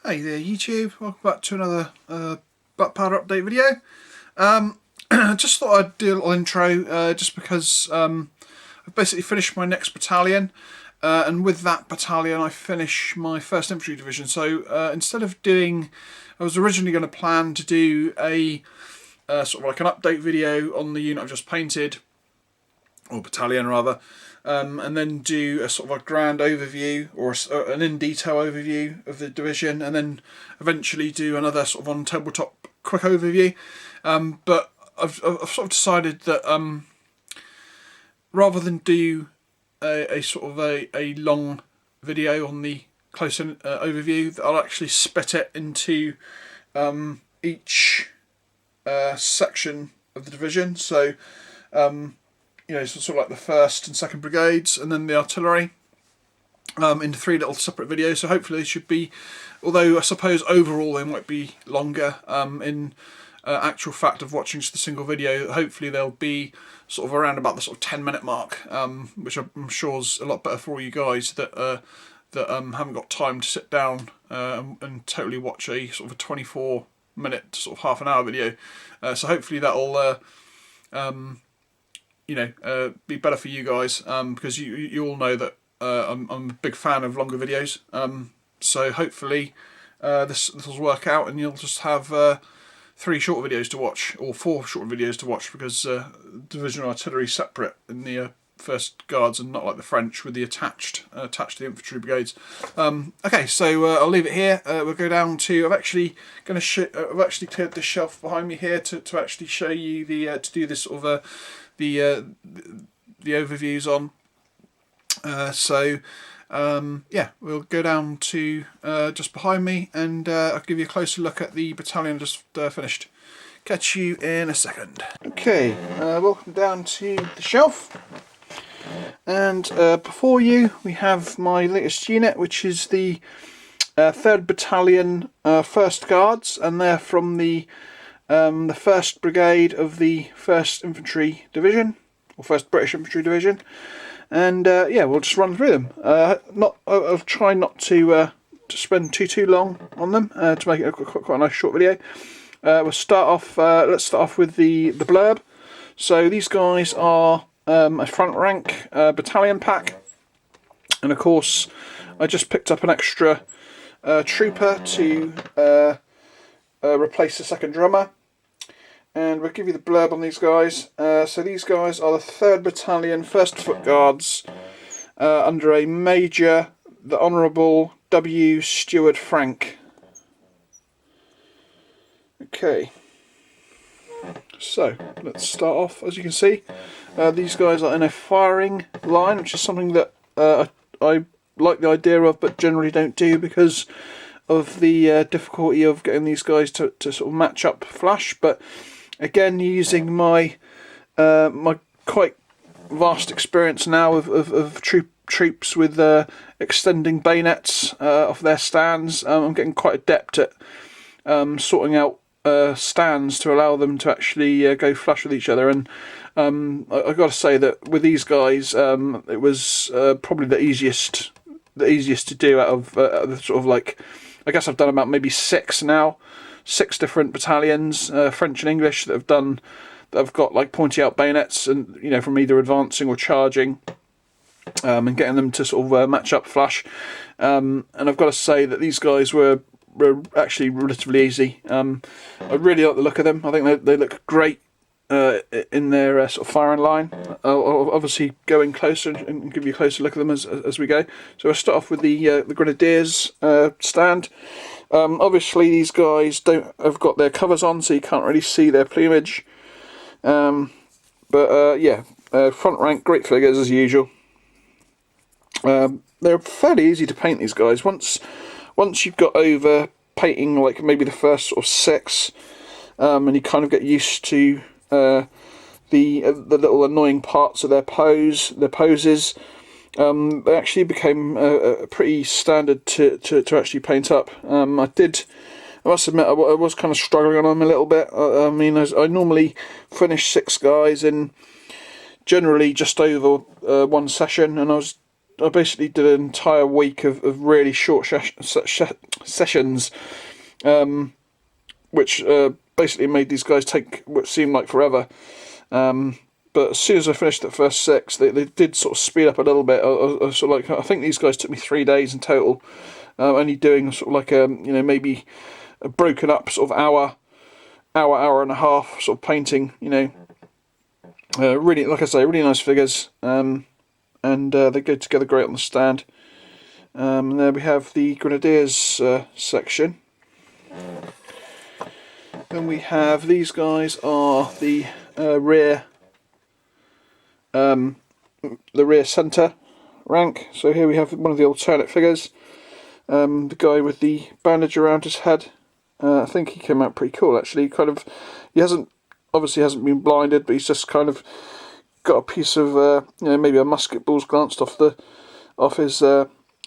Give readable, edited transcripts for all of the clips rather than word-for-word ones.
Hey there YouTube, welcome back to another Black Powder update video. I just thought I'd do a little intro just because I've basically finished my next battalion, and with that battalion I finish my 1st Infantry Division. So instead of doing, I was originally going to plan to do a sort of like an update video on the unit I've just painted, or battalion rather, and then do a sort of a grand overview or an in-detail overview of the division, and then eventually do another sort of on tabletop quick overview. But I've sort of decided that rather than do a sort of a long video on the close overview, that I'll actually split it into each section of the division. So you know, so sort of like the 1st and 2nd Brigades, and then the artillery, into 3 little separate videos. So hopefully they should be, although I suppose overall they might be longer in actual fact of watching just a single video, hopefully they'll be sort of around about the sort of 10-minute mark, which I'm sure is a lot better for all you guys that haven't got time to sit down and totally watch a sort of a 24-minute sort of half an hour video. So hopefully that'll you know, be better for you guys, because you all know that I'm a big fan of longer videos. So hopefully this will work out, and you'll just have 3 short videos to watch, or 4 short videos to watch, because divisional artillery is separate in the 1st Guards, and not like the French with the attached to the infantry brigades. Okay, so I'll leave it here. We'll go down to. I've actually cleared this shelf behind me here to actually show you the to do this sort of the overviews on. Yeah, we'll go down to just behind me, and I'll give you a closer look at the battalion just finished. Catch you in a second. Okay, welcome down to the shelf, and before you we have my latest unit, which is the 3rd Battalion 1st Guards, and they're from the 1st Brigade of the 1st Infantry Division, or 1st British Infantry Division, and yeah, we'll just run through them. I'll try not to spend too long on them to make it quite a nice short video. Let's start off with the blurb. So these guys are a front rank battalion pack, and of course I just picked up an extra trooper to replace the 2nd drummer, and we'll give you the blurb on these guys. So these guys are the 3rd Battalion 1st Foot Guards, under a Major, the Honourable W. Stewart Frank. Okay, so let's start off. As you can see, these guys are in a firing line, which is something that I like the idea of, but generally don't do because of the difficulty of getting these guys to sort of match up flash. But again, using my my quite vast experience now of troops with extending bayonets off their stands, I'm getting quite adept at sorting out stands to allow them to actually go flush with each other. And I've got to say that with these guys, it was probably the easiest to do out of the sort of, like, I guess I've done about maybe 6 now, 6 different battalions, French and English, that have got like pointy out bayonets, and you know, from either advancing or charging, and getting them to sort of match up flush. And I've got to say that these guys were actually relatively easy. I really like the look of them. I think they look great in their sort of firing line. I'll obviously go in closer and give you a closer look at them as we go. So I'll start off with the Grenadiers stand. Obviously these guys have got their covers on, so you can't really see their plumage. Yeah, front rank, great figures as usual. They're fairly easy to paint, these guys. Once you've got over painting like maybe the first sort of 6, and you kind of get used to the little annoying parts of their poses, they actually became pretty standard to actually paint up. I must admit I was kind of struggling on them a little bit. I mean, I normally finish 6 guys in generally just over 1 session, and I was basically did an entire week of really short sessions, which basically made these guys take what seemed like forever. But as soon as I finished the first 6, they did sort of speed up a little bit. I sort of like, I think these guys took me 3 days in total, only doing sort of like maybe a broken up sort of hour and a half sort of painting. Really, like I say, really nice figures, and they go together great on the stand. And there we have the Grenadiers section. Then we have these guys are the rear centre rank. So here we have one of the alternate figures, the guy with the bandage around his head. I think he came out pretty cool actually. He obviously hasn't been blinded, but he's just kind of got a piece of maybe a musket ball's glanced off his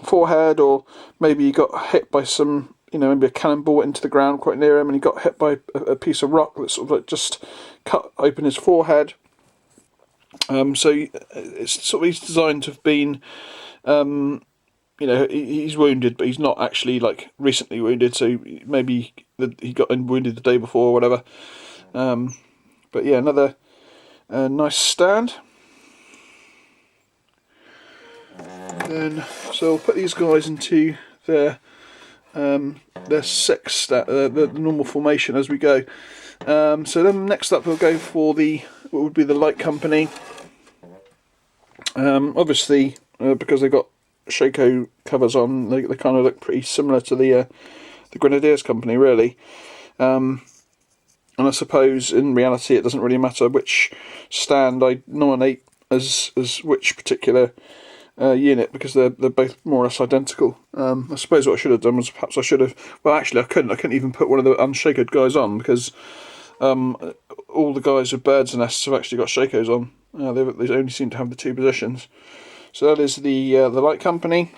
forehead, or maybe he got hit by some, maybe a cannonball into the ground quite near him, and he got hit by a piece of rock that sort of like just cut open his forehead. So it's sort of, he's designed to have been, he's wounded, but he's not actually like recently wounded. So maybe he got wounded the day before or whatever. But yeah, another nice stand. Then so I'll put these guys into their 6 the normal formation as we go. So then next up we'll go for what would be the light company. Obviously, because they've got Shako covers on, they kind of look pretty similar to the Grenadiers company, really. And I suppose in reality it doesn't really matter which stand I nominate as which particular unit, because they're both more or less identical. I suppose what I should have done was perhaps I should have. Well, actually, I couldn't even put one of the unshakered guys on, because all the guys with birds' nests have actually got Shakos on. They only seem to have the 2 positions. So that is the light company.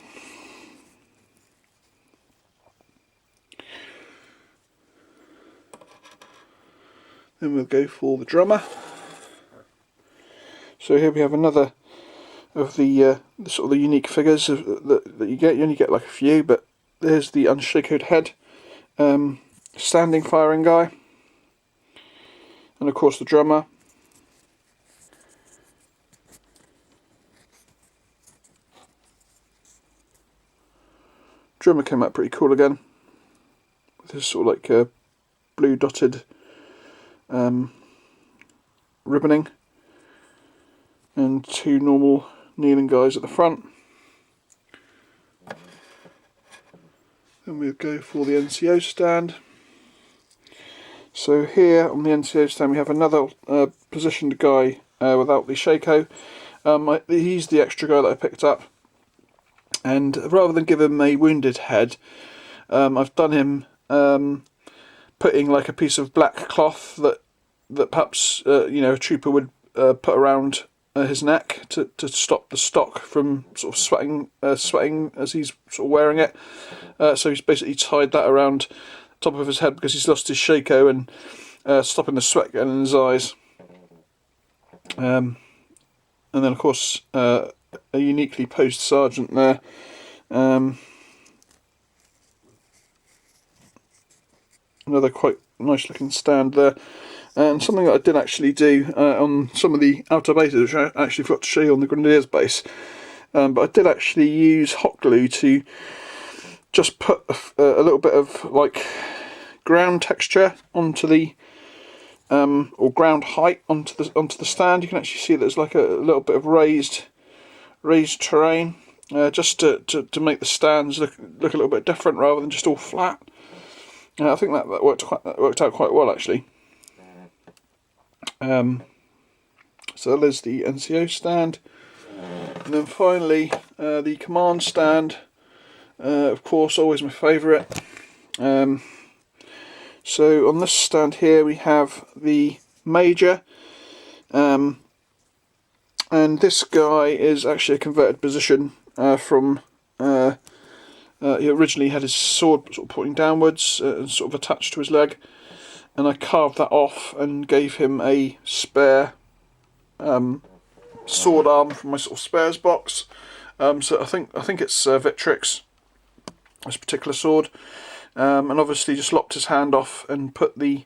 Then we'll go for the drummer. So here we have another of the sort of the unique figures that you get. You only get like a few, but there's the unshakered head, standing firing guy, and of course the drummer. Drummer came out pretty cool again, with this sort of like blue dotted ribboning, and 2 normal kneeling guys at the front. Then we'll go for the NCO stand. So here on the NCO stand we have another positioned guy without the Shako. He's the extra guy that I picked up, and rather than give him a wounded head, I've done him putting like a piece of black cloth that perhaps a trooper would put around his neck to stop the stock from sort of sweating as he's sort of wearing it. So he's basically tied that around the top of his head because he's lost his Shako, and stopping the sweat getting in his eyes. And then of course a uniquely posed sergeant there. Another quite nice looking stand there. And something that I did actually do on some of the outer bases, which I actually forgot to show you on the Grenadiers base, but I did actually use hot glue to just put a little bit of like ground texture onto the or ground height onto the stand. You can actually see there's like a little bit of raised terrain, just to make the stands look a little bit different rather than just all flat. I think that worked out quite well actually. So there's the NCO stand, and then finally the command stand. Of course, always my favourite. So on this stand here we have the Major, and this guy is actually a converted position from. He originally had his sword sort of pointing downwards and sort of attached to his leg, and I carved that off and gave him a spare sword arm from my sort of spares box, So I think it's Victrix, this particular sword, and obviously just lopped his hand off and put the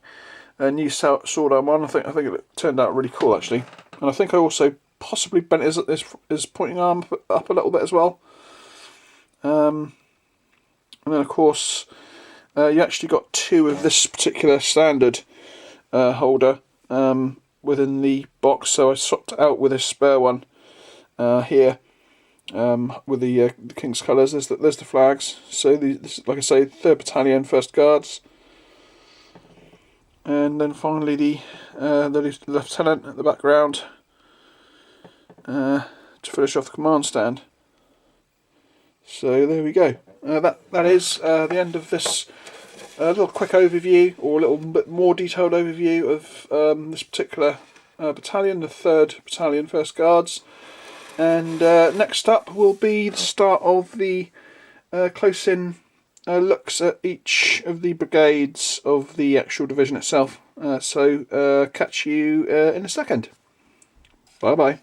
new sword arm on. I think it turned out really cool actually, and I think I also possibly bent his pointing arm up a little bit as well. And then of course you actually got two of this particular standard holder within the box, so I swapped it out with a spare one here with the King's colours. There's the flags. So this, like I say, 3rd Battalion, 1st Guards, and then finally the lieutenant at the background to finish off the command stand. So there we go. That is the end of this little quick overview, or a little bit more detailed overview of this particular battalion, the 3rd Battalion, 1st Guards. And next up will be the start of the close-in looks at each of the brigades of the actual division itself. So catch you in a second. Bye bye.